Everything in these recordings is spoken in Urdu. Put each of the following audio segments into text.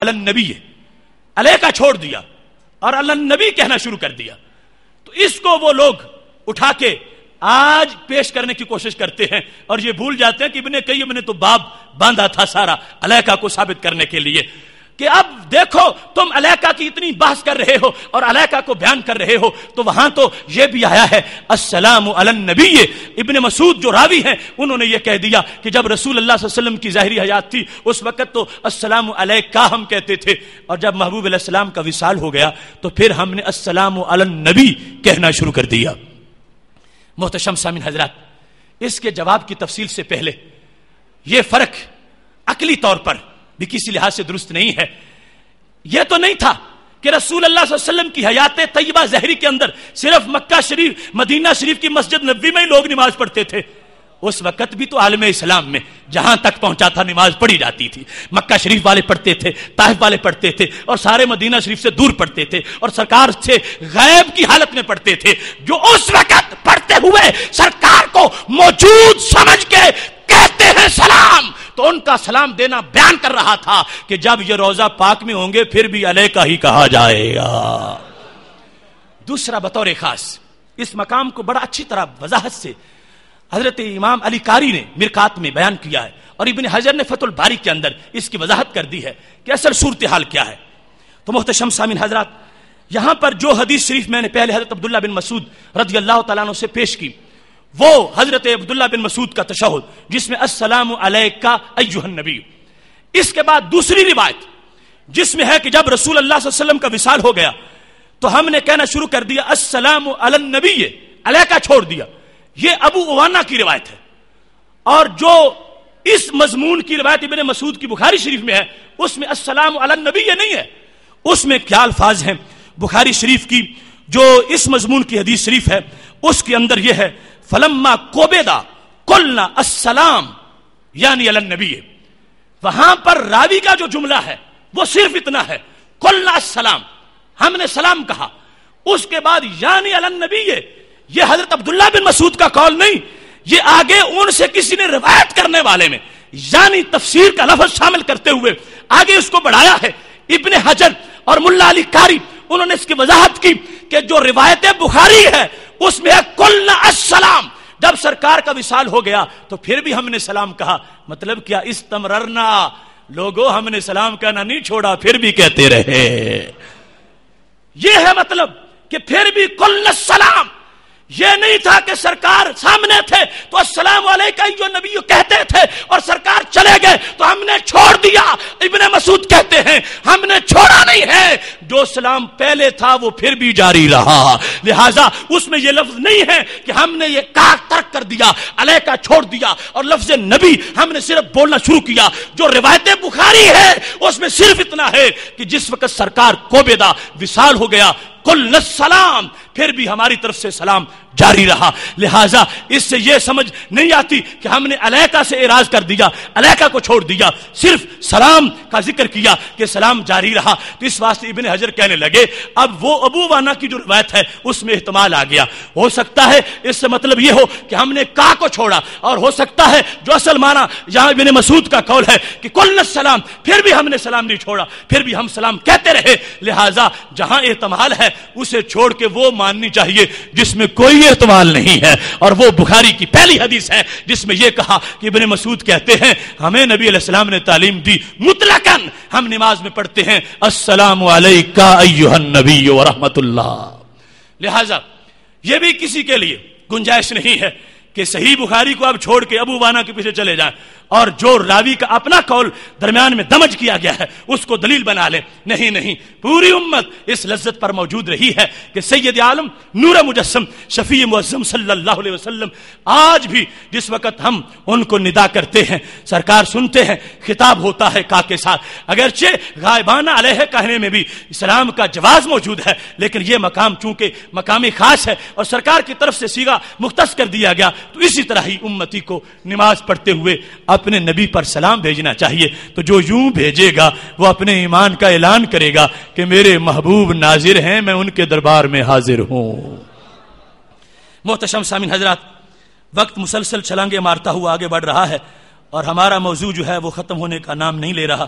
النبی علیہ کا چھوڑ دیا اور النبی کہنا شروع کر دیا، تو اس کو وہ لوگ اٹھا کے آج پیش کرنے کی کوشش کرتے ہیں اور یہ بھول جاتے ہیں کہ ابن قیم نے تو باب باندھا تھا سارا علیہ کو ثابت کرنے کے لیے کہ اب دیکھو تم علیہ کی اتنی بحث کر رہے ہو اور علیہ کو بیان کر رہے ہو، تو وہاں تو یہ بھی آیا ہے السلام علی النبی۔ ابن مسعود جو راوی ہیں انہوں نے یہ کہہ دیا کہ جب رسول اللہ صلی اللہ علیہ وسلم کی ظاہری حیات تھی اس وقت تو السلام علیکہ ہم کہتے تھے، اور جب محبوب علیہ السلام کا وصال ہو گیا تو پھر ہم نے السلام علی النبی کہنا شروع کر دیا۔ محتشم سامعین حضرات، اس کے جواب کی تفصیل سے پہلے یہ فرق عقلی طور پر بھی کسی لحاظ سے درست نہیں ہے۔ یہ تو نہیں تھا کہ رسول اللہ صلی اللہ علیہ وسلم کی حیات طیبہ ظاہری کے اندر صرف مکہ شریف مدینہ شریف کی مسجد نبوی میں ہی لوگ نماز پڑھتے تھے، اس وقت بھی تو عالم اسلام میں جہاں تک پہنچا تھا نماز پڑھی جاتی تھی، مکہ شریف والے پڑھتے تھے، طائف والے پڑھتے تھے، اور سارے مدینہ شریف سے دور پڑھتے تھے اور سرکار سے غیب کی حالت میں پڑھتے تھے، جو اس وقت پڑھتے ہوئے سرکار کو موجود سمجھ کے کہتے ہیں سلام، تو ان کا سلام دینا بیان کر رہا تھا کہ جب یہ روضہ پاک میں ہوں گے پھر بھی علیہ کا ہی کہا جائے گا۔ دوسرا بطور خاص اس مقام کو بڑا اچھی طرح وضاحت سے حضرت امام علی قاری نے مرقات میں بیان کیا ہے، اور ابن حجر نے فتح الباری کے اندر اس کی وضاحت کر دی ہے کہ اصل صورتحال کیا ہے۔ تو محتشم سامعین حضرات، یہاں پر جو حدیث شریف میں نے پہلے حضرت عبداللہ بن مسعود رضی اللہ تعالیٰ عنہ سے پیش کی، وہ حضرت عبداللہ بن مسعود کا تشہد جس میں السلام علیکہ ایھا النبی، اس کے بعد دوسری روایت جس میں ہے کہ جب رسول اللہ صلی اللہ علیہ وسلم کا وصال ہو گیا تو ہم نے کہنا شروع کر دیا السلام علی النبی، علیہ کا چھوڑ دیا، یہ ابو عوانہ کی روایت ہے۔ اور جو اس مضمون کی روایت ابن مسعود کی بخاری شریف میں ہے اس میں السلام علی النبی یہ نہیں ہے، اس میں کیا الفاظ ہیں بخاری شریف کی جو اس مضمون کی حدیث شریف ہے اس کے اندر یہ ہے فلما قبض قلنا السلام یعنی علی النبی، وہاں پر راوی کا جو جملہ ہے وہ صرف اتنا ہے قلنا السلام، ہم نے سلام کہا، اس کے بعد یعنی علی النبی، یہ حضرت عبداللہ بن مسعود کا قول نہیں، یہ آگے ان سے کسی نے روایت کرنے والے میں یعنی تفسیر کا لفظ شامل کرتے ہوئے آگے اس کو بڑھایا ہے۔ ابن حجر اور ملا علی قاری انہوں نے اس کی وضاحت کی کہ جو روایت بخاری ہے اس میں ہے قلنا السلام، جب سرکار کا وصال ہو گیا تو پھر بھی ہم نے سلام کہا، مطلب کیا استمررنا، لوگوں ہم نے سلام کہنا نہیں چھوڑا، پھر بھی کہتے رہے، یہ ہے مطلب کہ پھر بھی قلنا السلام، یہ نہیں تھا کہ سرکار سامنے تھے تو السلام علیکہ ایھا نبی کہتے تھے اور سرکار چلے گئے تو ہم نے چھوڑ دیا۔ ابن مسعود کہتے ہیں ہم نے چھوڑا نہیں ہے، جو سلام پہلے تھا وہ پھر بھی جاری رہا، لہذا اس میں یہ لفظ نہیں ہے کہ ہم نے یہ کار ترک کر دیا، علیکہ چھوڑ دیا اور لفظ نبی ہم نے صرف بولنا شروع کیا۔ جو روایت بخاری ہے اس میں صرف اتنا ہے کہ جس وقت سرکار قبض وصال ہو گیا قلنا السلام، پھر بھی ہماری طرف سے سلام جاری رہا، لہٰذا اس سے یہ سمجھ نہیں آتی کہ ہم نے علیکہ سے اعراض کر دیا، علیکہ کو چھوڑ دیا، صرف سلام کا ذکر کیا کہ سلام جاری رہا۔ تو اس واسطے ابن حجر کہنے لگے اب وہ ابو عوانہ کی جو روایت ہے اس میں احتمال آ گیا، ہو سکتا ہے اس سے مطلب یہ ہو کہ ہم نے کا کو چھوڑا، اور ہو سکتا ہے جو اصل معنی یہاں ابن مسعود کا قول ہے کہ قلنا السلام، پھر بھی ہم نے سلام نہیں چھوڑا، پھر بھی ہم سلام کہتے رہے، لہٰذا جہاں احتمال ہے اسے چھوڑ کے وہ ماننی چاہیے جس میں کوئی احتمال نہیں ہے، اور وہ بخاری کی پہلی حدیث ہے جس میں یہ کہا کہ ابن مسعود کہتے ہیں ہمیں نبی علیہ السلام نے تعلیم دی مطلقاً ہم نماز میں پڑھتے ہیں السلام علیکہ ایھا النبی ورحمۃ اللہ، لہذا یہ بھی کسی کے لیے گنجائش نہیں ہے کہ صحیح بخاری کو اب چھوڑ کے ابو عوانہ کے پیچھے چلے جائیں اور جو راوی کا اپنا قول درمیان میں دمج کیا گیا ہے اس کو دلیل بنا لے، نہیں نہیں، پوری امت اس لذت پر موجود رہی ہے کہ سید عالم نور مجسم شفیع معظم صلی اللہ علیہ وسلم آج بھی جس وقت ہم ان کو ندا کرتے ہیں سرکار سنتے ہیں، خطاب ہوتا ہے کا کے ساتھ، اگرچہ غائبانہ علیہ کہنے میں بھی اسلام کا جواز موجود ہے، لیکن یہ مقام چونکہ مقام خاص ہے اور سرکار کی طرف سے صیغہ مختص کر دیا گیا، تو اسی طرح ہی امتی کو نماز پڑھتے ہوئے اپنے نبی پر سلام بھیجنا چاہیے۔ تو جو یوں بھیجے گا وہ اپنے ایمان کا اعلان کرے گا کہ میرے محبوب ناظر ہیں، میں ان کے دربار میں حاضر ہوں۔ محتشم سامعین حضرات، وقت مسلسل چھلانگے مارتا ہوا آگے بڑھ رہا ہے اور ہمارا موضوع جو ہے وہ ختم ہونے کا نام نہیں لے رہا،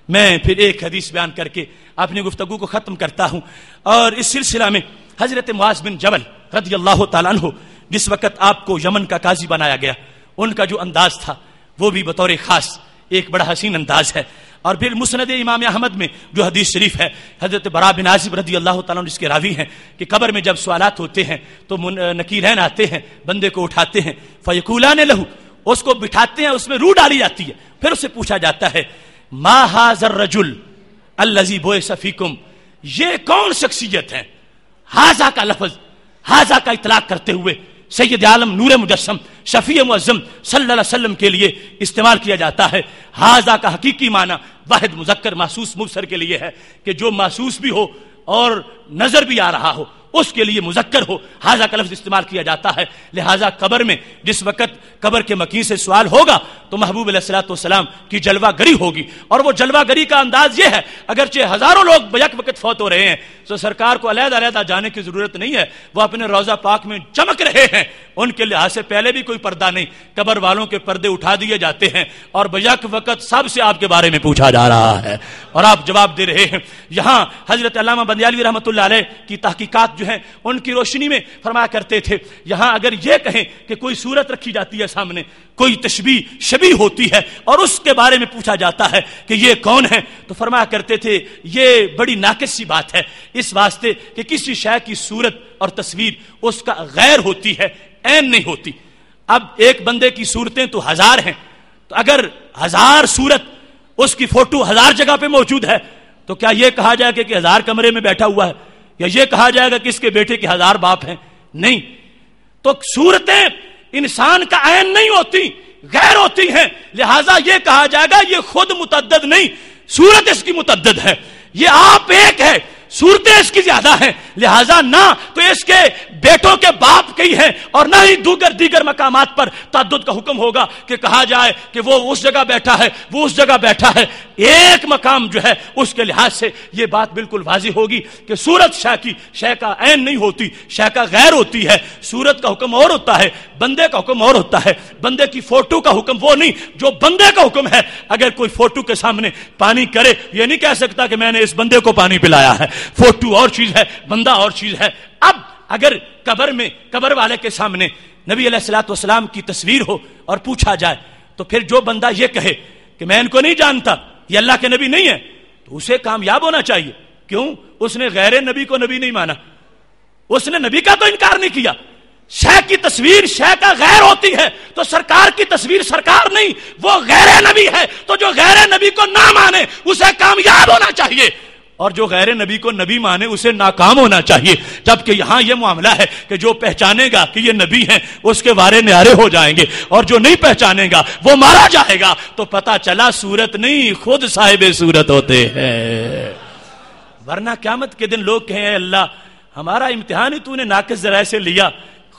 میں پھر ایک حدیث بیان کر کے اپنی گفتگو کو ختم کرتا ہوں، اور اس سلسلہ میں حضرت معاذ بن جبل رضی اللہ تعالیٰ عنہ جس وقت آپ کو یمن کا قاضی بنایا گیا، ان کا جو انداز تھا وہ بھی بطور خاص ایک بڑا حسین انداز ہے. اور پھر مسند امام احمد میں جو حدیث شریف ہے، حضرت براء بن عازب رضی اللہ تعالیٰ عنہ جس کے راوی ہیں کہ قبر میں جب سوالات ہوتے ہیں تو نکیرین آتے ہیں، بندے کو اٹھاتے ہیں، فیقولان لہو، اس کو بٹھاتے ہیں، اس میں روح ڈالی جاتی ہے، پھر اسے پوچھا جاتا ہے ما ھذا الرجل الذی بعث فیکم، یہ کون شخصیت ہے؟ ھذا کا لفظ ھذا کا اطلاق کرتے ہوئے سید عالم نور مجسم شفیع معظم صلی اللہ علیہ وسلم کے لیے استعمال کیا جاتا ہے. ھذا کا حقیقی معنی واحد مذکر محسوس مبصر کے لیے ہے کہ جو محسوس بھی ہو اور نظر بھی آ رہا ہو اس کے لیے مذکر ہو، ھذا کا لفظ استعمال کیا جاتا ہے. لہذا قبر میں جس وقت قبر کے مکین سے سوال ہوگا تو محبوب علیہ الصلوۃ والسلام کی جلوہ گری ہوگی، اور وہ جلوہ گری کا انداز یہ ہے اگرچہ ہزاروں لوگ بیک وقت فوت ہو رہے ہیں تو سرکار کو علیحدہ علیحدہ جانے کی ضرورت نہیں ہے، وہ اپنے روضہ پاک میں چمک رہے ہیں، ان کے لحاظ سے پہلے بھی کوئی پردہ نہیں، قبر والوں کے پردے اٹھا دیے جاتے ہیں اور بیک وقت سب سے آپ کے بارے میں پوچھا جا رہا ہے اور آپ جواب دے رہے ہیں. یہاں حضرت علامہ بندیالوی رحمۃ اللہ علیہ کی تحقیقات جو ہیں ان کی روشنی میں فرمایا کرتے تھے، یہاں اگر یہ کہیں کہ کوئی صورت رکھی جاتی ہے سامنے، کوئی تشبیہ شبیہ ہوتی ہے اور اس کے بارے میں پوچھا جاتا ہے کہ یہ کون ہے، تو فرمایا کرتے تھے یہ بڑی ناقص سی بات ہے، اس واسطے کہ کسی شے کی صورت اور تصویر اس کا غیر ہوتی ہے، عین نہیں ہوتی. اب ایک بندے کی صورتیں تو ہزار ہیں، تو اگر ہزار صورت اس کی فوٹو ہزار جگہ پہ موجود ہے تو کیا یہ کہا جائے گا کہ ہزار کمرے میں بیٹھا ہوا ہے، یا یہ کہا جائے گا کہ اس کے بیٹے کے ہزار باپ ہیں؟ نہیں. تو صورتیں انسان کا عین نہیں ہوتی، غیر ہوتی ہیں، لہذا یہ کہا جائے گا یہ خود متعدد نہیں، صورت اس کی متعدد ہے، یہ آپ ایک ہے، صورتیں اس کی زیادہ ہیں، لہذا نہ تو اس کے بیٹوں کے باپ کئی ہیں اور نہ ہی دیگر مقامات پر تعدد کا حکم ہوگا کہ کہا جائے کہ وہ اس جگہ بیٹھا ہے، وہ اس جگہ بیٹھا ہے. ایک مقام جو ہے اس کے لحاظ سے یہ بات بالکل واضح ہوگی کہ صورت شے کی شے کا عین نہیں ہوتی، شے کا غیر ہوتی ہے. صورت کا حکم اور ہوتا ہے، بندے کا حکم اور ہوتا ہے. بندے کی فوٹو کا حکم وہ نہیں جو بندے کا حکم ہے. اگر کوئی فوٹو کے سامنے پانی کرے یہ نہیں کہہ سکتا کہ میں نے اس بندے کو پانی پلایا ہے، فوٹو اور چیز ہے، بندہ اور چیز ہے. اب اگر قبر میں قبر والے کے سامنے نبی علیہ الصلوۃ والسلام کی تصویر ہو اور پوچھا جائے تو پھر جو بندہ یہ کہے کہ میں ان کو نہیں جانتا، یہ اللہ کے نبی نہیں ہے، تو اسے کامیاب ہونا چاہیے. کیوں؟ اس نے غیر نبی کو نبی نہیں مانا، اس نے نبی کا تو انکار نہیں کیا. شے کی تصویر شے کا غیر ہوتی ہے تو سرکار کی تصویر سرکار نہیں، وہ غیر نبی ہے. تو جو غیر نبی کو نہ مانے اسے کامیاب ہونا چاہیے، اور جو غیر نبی کو نبی مانے اسے ناکام ہونا چاہیے. جبکہ یہاں یہ معاملہ ہے کہ جو پہچانے گا کہ یہ نبی ہیں اس کے وارے نعرے ہو جائیں گے، اور جو نہیں پہچانے گا وہ مارا جائے گا. تو پتہ چلا صورت نہیں خود صاحب صورت ہوتے ہیں. ورنہ قیامت کے دن لوگ کہیں اے اللہ ہمارا امتحان ہی تو نے ناقص ذرائع سے لیا،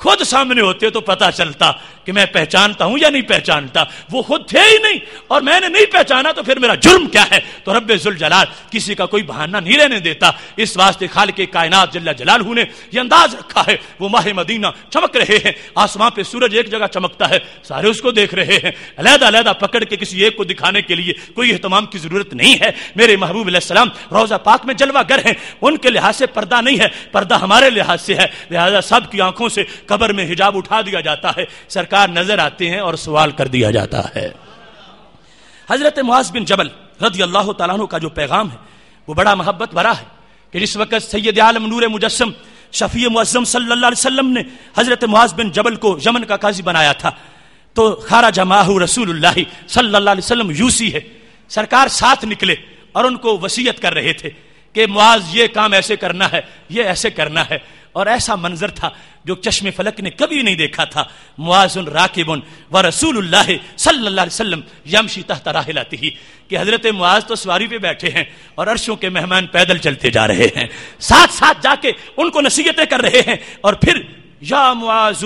خود سامنے ہوتے تو پتہ چلتا کہ میں پہچانتا ہوں یا نہیں پہچانتا. وہ خود تھے ہی نہیں اور میں نے نہیں پہچانا تو پھر میرا جرم کیا ہے. تو رب ذوالجلال کسی کا کوئی بہانہ نہیں رہنے دیتا. اس واسطے خالق کائنات جل جلالہ نے یہ انداز رکھا ہے. وہ ماہ مدینہ چمک رہے ہیں، آسمان پہ سورج ایک جگہ چمکتا ہے، سارے اس کو دیکھ رہے ہیں. علیحدہ علیحدہ پکڑ کے کسی ایک کو دکھانے کے لیے کوئی اہتمام کی ضرورت نہیں ہے. میرے محبوب علیہ السلام روضہ پاک میں جلوہ گر ہیں، ان کے لحاظ سے پردہ نہیں ہے، پردہ ہمارے لحاظ سے ہے. لہذا سب کی آنکھوں سے قبر میں حجاب اٹھا دیا جاتا ہے، سرکار نظر آتے ہیں اور سوال کر دیا جاتا ہے. حضرت معاذ بن جبل رضی اللہ تعالیٰ عنہ کا جو پیغام ہے وہ بڑا محبت بھرا ہے کہ جس وقت سید عالم نور مجسم شفیع معظم صلی اللہ علیہ وسلم نے حضرت معاذ بن جبل کو یمن کا قاضی بنایا تھا تو خرج معہ رسول اللہ صلی اللہ علیہ وسلم یوسی ہے، سرکار ساتھ نکلے اور ان کو وصیت کر رہے تھے کہ معاذ یہ کام ایسے کرنا ہے، یہ ایسے کرنا ہے. اور ایسا منظر تھا جو چشم فلک نے کبھی نہیں دیکھا تھا. معاذ راکب و رسول اللہ صلی اللہ علیہ وسلم یمشی تحت راحلتہ، کہ حضرت معاذ تو سواری پہ بیٹھے ہیں اور عرشوں کے مہمان پیدل چلتے جا رہے ہیں، ساتھ ساتھ جا کے ان کو نصیحتیں کر رہے ہیں. اور پھر یا معاذ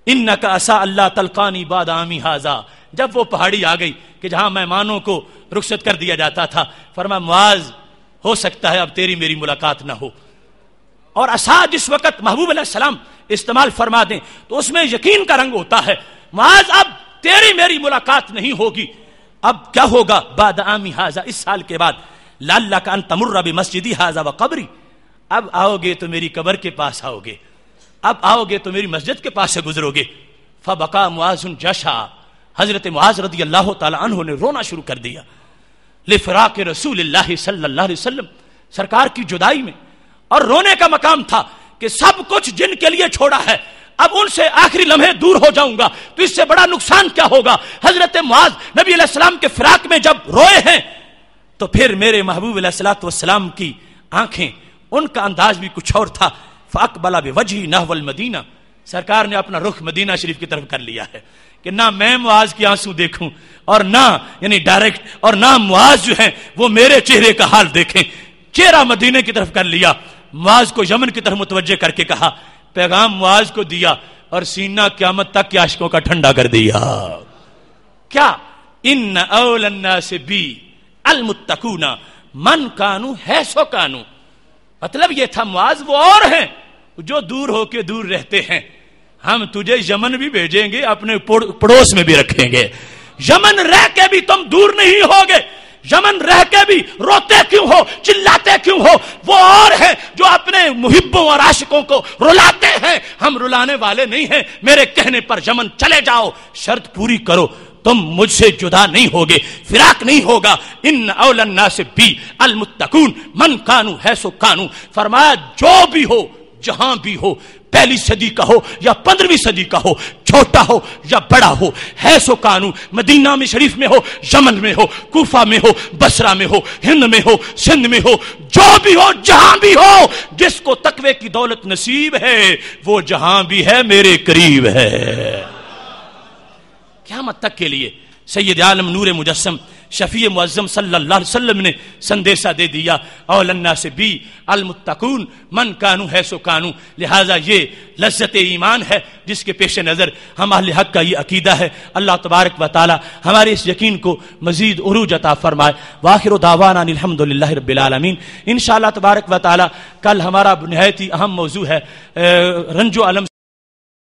انک عسى اللہ تلقانی بعد عامی ھذا، جب وہ پہاڑی آ گئی کہ جہاں مہمانوں کو رخصت کر دیا جاتا تھا، فرمایا معاذ ہو سکتا ہے اب تیری میری ملاقات نہ ہو. اور عصا جس وقت محبوب علیہ السلام استعمال فرما دیں تو اس میں یقین کا رنگ ہوتا ہے. معاذ اب تیری میری ملاقات نہیں ہوگی، اب کیا ہوگا بعد عامی ھذا، اس سال کے بعد، لعلک ان تمر بمسجدی ھذا وقبری، اب آؤ گے تو میری قبر کے پاس آؤ گے، اب آؤ گے تو میری مسجد کے پاس سے گزرو گے۔ فبقى معاذ جشع، حضرت معاذ رضی اللہ تعالی عنہ نے رونا شروع کر دیا، لفراق رسول اللہ صلی اللہ علیہ وسلم، سرکار کی جدائی میں، اور رونے کا مقام تھا کہ سب کچھ جن کے لیے چھوڑا ہے اب ان سے آخری لمحے دور ہو جاؤں گا تو اس سے بڑا نقصان کیا ہوگا۔ حضرت معاذ نبی علیہ السلام کے فراق میں جب روئے ہیں تو پھر میرے محبوب علیہ الصلوۃ والسلام کی آنکھیں، ان کا انداز بھی کچھ اور تھا۔ فاقبل بوجہی نحو المدینہ، سرکار نے اپنا رخ مدینہ شریف کی طرف کر لیا ہے کہ نہ میں معاذ کی آنسو دیکھوں اور نہ یعنی ڈائریکٹ، اور نہ معاذ جو ہیں وہ میرے چہرے کا حال دیکھیں، چہرہ مدینے کی طرف کر لیا۔ معاذ کو یمن کی طرف متوجہ کر کے کہا، پیغام معاذ کو دیا اور سینہ قیامت تک کے عاشقوں کا ٹھنڈا کر دیا۔ کیا؟ ان اول الناس بی المتقون من کانوا حیث کانوا، مطلب یہ تھا معاذ وہ اور ہیں جو دور ہو کے دور رہتے ہیں، ہم تجھے یمن بھی بھیجیں گے، اپنے پڑوس میں بھی رکھیں گے، یمن رہ کے بھی تم دور نہیں ہوگے، یمن رہ کے بھی روتے کیوں ہو، چلاتے کیوں ہو، وہ اور ہیں جو اپنے محبوں اور عاشقوں کو رلاتے ہیں، ہم رلانے والے نہیں ہیں، میرے کہنے پر یمن چلے جاؤ، شرط پوری کرو، تم مجھ سے جدا نہیں ہوگے، فراق نہیں ہوگا۔ ان اول الناس بی المتقون من کانوا حیث کانوا، فرمایا جو بھی ہو، جہاں بھی ہو، پہلی صدی کا ہو یا 15ویں صدی کا ہو، چھوٹا ہو یا بڑا ہو، حیث کانوا، مدینہ میں شریف میں ہو، یمن میں ہو، کوفہ میں ہو، بصرہ میں ہو، ہند میں ہو، سندھ میں ہو، جو بھی ہو، جہاں بھی ہو، جس کو تقوی کی دولت نصیب ہے وہ جہاں بھی ہے میرے قریب ہے۔ قیامت تک کے لیے سید عالم نور مجسم شفیع معظم صلی اللہ علیہ وسلم نے سندیشہ دے دیا، اول الناس بی المتقون من کانوا حیث کانوا، لہذا یہ لذت ایمان ہے جس کے پیش نظر ہم اہل حق کا یہ عقیدہ ہے۔ اللہ تبارک و تعالی ہمارے اس یقین کو مزید عروج عطا فرمائے۔ وآخر دعوانا ان الحمدللہ رب العالمین۔ انشاءاللہ تبارک و تعالی کل ہمارا نہایت ہی اہم موضوع ہے رنج و الم